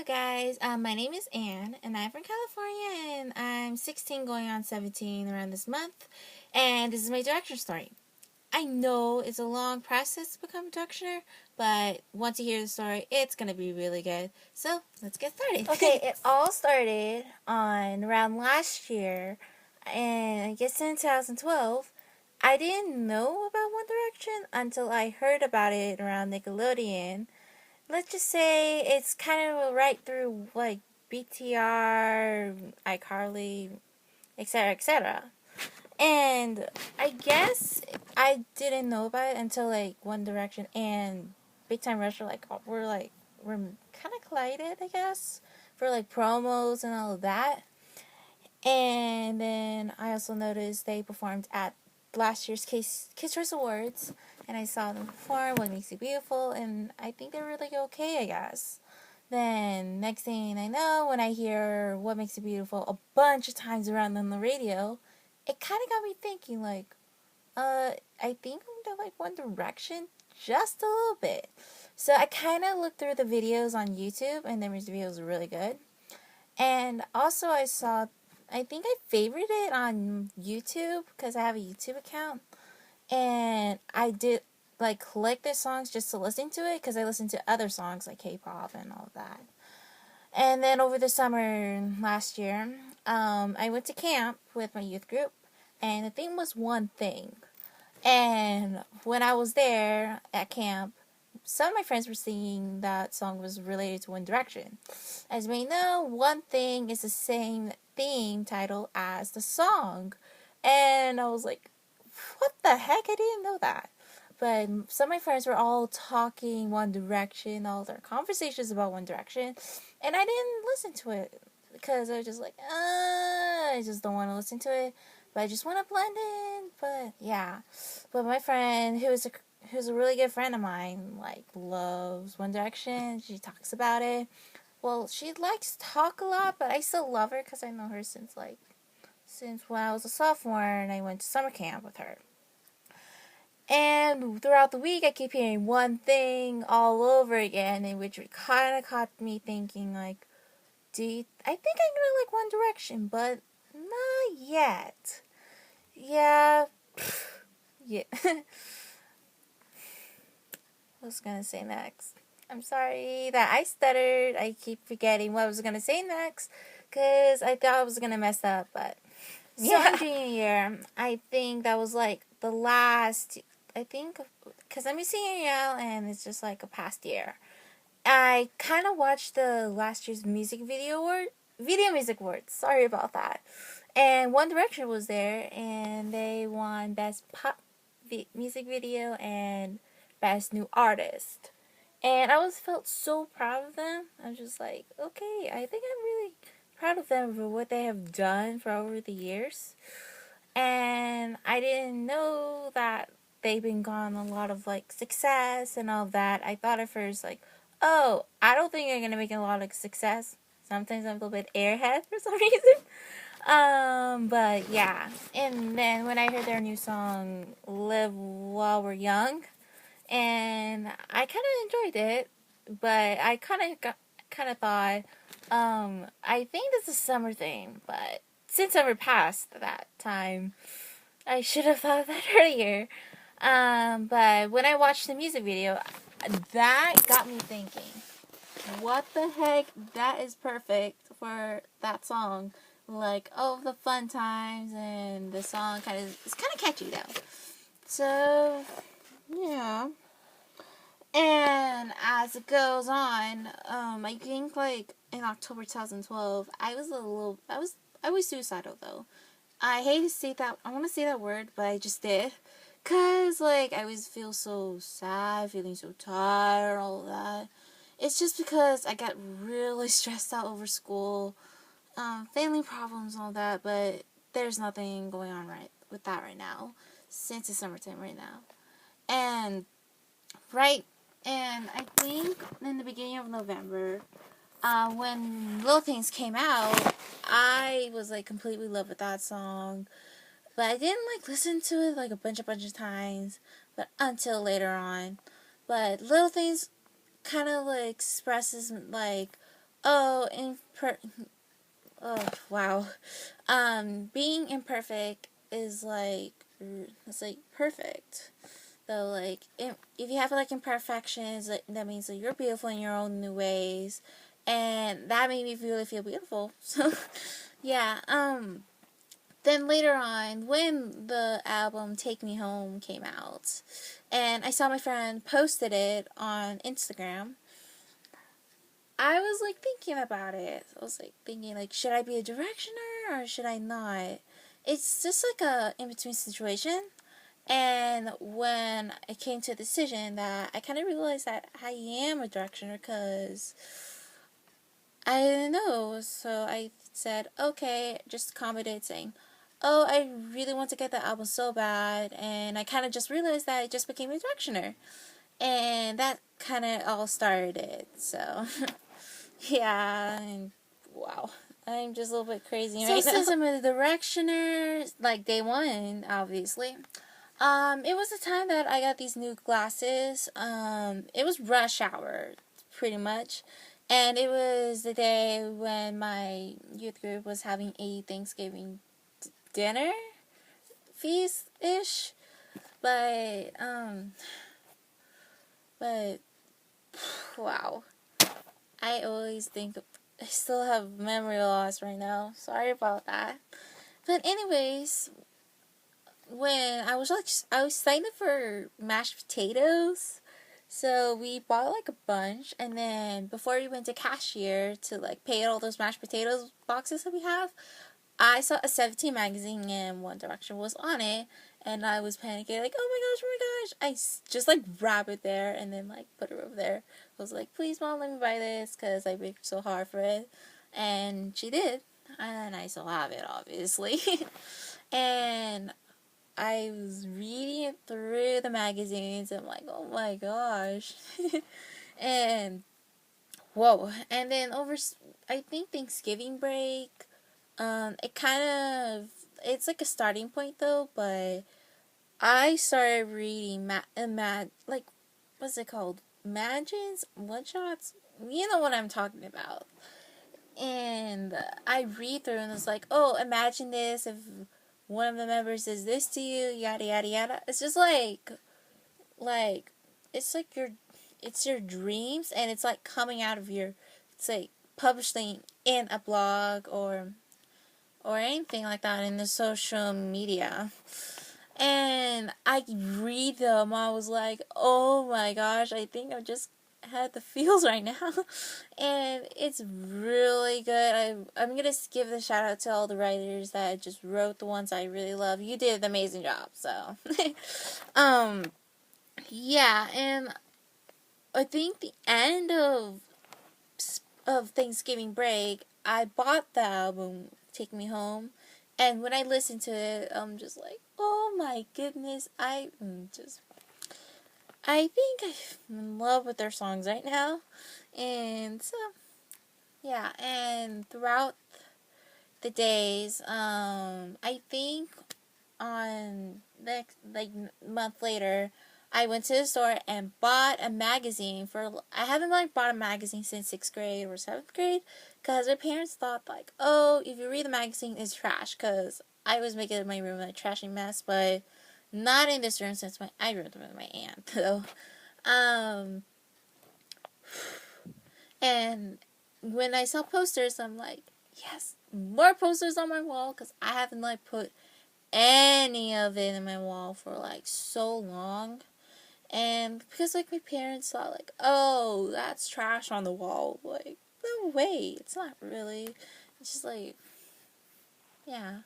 Hello guys, my name is Anne and I'm from California and I'm 16 going on 17 around this month, and this is my direction story. I know it's a long process to become a directioner, but once you hear the story, it's going to be really good. So let's get started. Okay, it all started on around last year, and I guess in 2012. I didn't know about One Direction until I heard about it around Nickelodeon. Let's just say it's kind of right through like BTR, iCarly, etc., etc. And I guess I didn't know about it until like One Direction and Big Time Rush were kind of collided, I guess, for like promos and all of that. And then I also noticed they performed at last year's Kids Choice Awards, and I saw them perform What Makes You Beautiful, and I think they're really okay, I guess. Then, next thing I know, when I hear What Makes You Beautiful a bunch of times around on the radio, it kind of got me thinking, I think I'm going to like One Direction just a little bit. So I kind of looked through the videos on YouTube, and their music videos were really good. And also I think I favorited it on YouTube because I have a YouTube account. And I did like collect their songs just to listen to it because I listened to other songs like K-pop and all of that. And then over the summer last year, I went to camp with my youth group, and the theme was One Thing. And when I was there at camp, some of my friends were singing that song was related to One Direction. As we know, One Thing is the same theme title as the song. And I was like, what the heck? I didn't know that. But some of my friends were all talking One Direction, all their conversations about One Direction, and I didn't listen to it because I was just like, I just don't want to listen to it, but I just want to blend in. But yeah, but my friend, who's a really good friend of mine, like loves One Direction. She talks about it. Well, she likes to talk a lot, but I still love her because I know her since when I was a sophomore and I went to summer camp with her. And throughout the week, I keep hearing One Thing all over again, in which kind of caught me thinking, like, I think I'm gonna like One Direction, but not yet. Yeah, yeah. I was gonna say next. I'm sorry that I stuttered. I keep forgetting what I was gonna say next, because I thought I was gonna mess up, but yeah. So junior year, I think that was like the last, I think, because I'm a senior now and it's just like a past year. I kind of watched the last year's Video Music Awards. Sorry about that. And One Direction was there, and they won Best Pop Music Video and Best New Artist. And I felt so proud of them. I'm just like, okay, I think I'm really proud of them for what they have done for over the years. And I didn't know that they've been gone a lot of like success and all that. I thought at first like, oh, I don't think they're gonna make a lot of success. Sometimes I'm a little bit airhead for some reason. But yeah. And then when I heard their new song, Live While We're Young, and I kind of enjoyed it, but I kind of thought, I think this is a summer thing, but since summer passed that time, I should have thought of that earlier. But when I watched the music video, that got me thinking, what the heck? That is perfect for that song. Like, oh, the fun times, and the song it's kind of catchy though. So, yeah. And as it goes on, I think like in October 2012, I was suicidal though. I hate to say that, I want to say that word, but I just did. Cause like I always feel so sad, feeling so tired, all that. It's just because I got really stressed out over school, family problems, all that. But there's nothing going on right with that right now, since it's summertime right now, and right. And I think in the beginning of November, when Little Things came out, I was like completely in love with that song. But I didn't like listen to it like a bunch of times, but until later on. But Little Things kind of like expresses like oh, oh, wow. Being imperfect is like, it's like perfect. So like, if you have like imperfections, that means that you're beautiful in your own new ways, and that made me really feel beautiful. So, yeah. Then later on, when the album "Take Me Home" came out, and I saw my friend posted it on Instagram, I was like thinking about it. I was like thinking like, should I be a directioner or should I not? It's just like a in between situation. And when I came to a decision that I kind of realized that I am a directioner because I didn't know. So I said, okay, just commented saying, oh, I really want to get the album so bad. And I kind of just realized that I just became a directioner. And that kind of all started it. So, yeah, and wow. I'm just a little bit crazy right now. So since I'm a directioner, like day one, obviously, it was the time that I got these new glasses. It was rush hour, pretty much. And it was the day when my youth group was having a Thanksgiving dinner feast-ish. But, but, wow. I always think, I still have memory loss right now. Sorry about that. But anyways, when I was like, I was excited for mashed potatoes. So we bought like a bunch, and then before we went to cashier to like pay all those mashed potatoes boxes that we have, I saw a 17 magazine and One Direction was on it, and I was panicking like, oh my gosh, just like grab it there and then like put it over there. I was like, please mom, let me buy this because I worked so hard for it, and she did, and I still have it obviously, and I was reading through the magazines. And I'm like, oh my gosh. And whoa. And then I think Thanksgiving break, it kind of, it's like a starting point though, but I started reading like, what's it called? Imagines? One shots? You know what I'm talking about. And I read through and it's like, oh, imagine this if one of the members says this to you, yada yada yada. It's just like it's like it's your dreams, and it's like coming out of it's like publishing in a blog or anything like that in the social media. And I read them, I was like, oh my gosh, I think I just had the feels right now. And it's really good. I'm gonna give the shout out to all the writers that just wrote the ones I really love. You did an amazing job. So yeah, and I think the end of Thanksgiving break, I bought the album Take Me Home, and when I listened to it, I'm just like, oh my goodness, I think I'm in love with their songs right now. And so, yeah, and throughout the days, I think on next, like, month later, I went to the store and bought a magazine I haven't like bought a magazine since 6th grade or 7th grade, because my parents thought like, oh, if you read the magazine, it's trash, because I was making my room a trashy mess, but not in this room since I roomed with my aunt, though. Um, and when I saw posters, I'm like, yes, more posters on my wall, because I haven't like put any of it in my wall for like so long. And because like my parents thought like, oh, that's trash on the wall, like, no way, it's not really. It's just like, yeah.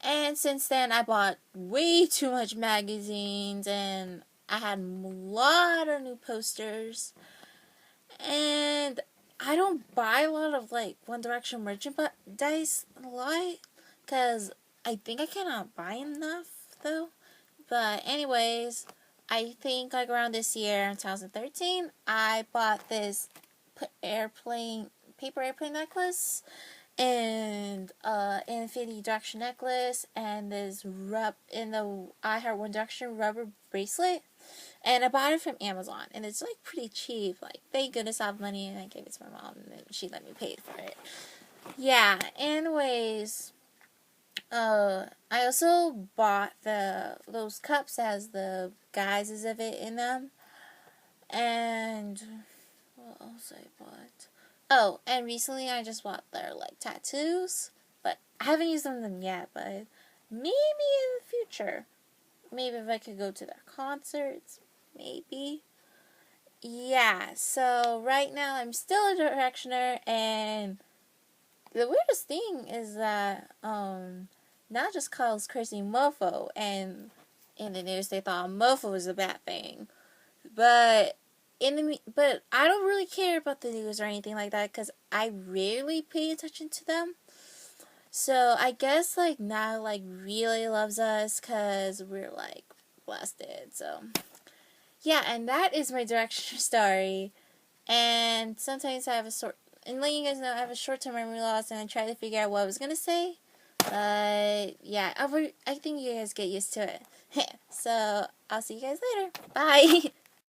And since then I bought way too much magazines, and I had a lot of new posters. And I don't buy a lot of like One Direction merchandise a lot, because I think I cannot buy enough though. But anyways, I think like around this year in 2013, I bought this paper airplane necklace, and Infinity Direction necklace, and this in the I Heart One Direction rubber bracelet. And I bought it from Amazon, and it's like pretty cheap. Like, thank goodness I have money, and I gave it to my mom, and then she let me pay for it. Yeah. Anyways, I also bought those cups that has the guises of it in them, and what else I bought? Oh, and recently I just bought their like tattoos, but I haven't used them yet. But maybe in the future, maybe if I could go to their concerts, maybe. Yeah. So right now I'm still a directioner, and the weirdest thing is that not just calls Chrissy mofo, and in the news they thought mofo was a bad thing, but but I don't really care about the news or anything like that because I rarely pay attention to them. So I guess like now like really loves us because we're like blasted. So yeah, and that is my direction story. And sometimes I have and letting you guys know I have a short-term memory loss, and I try to figure out what I was gonna say. But yeah, I think you guys get used to it. So I'll see you guys later. Bye.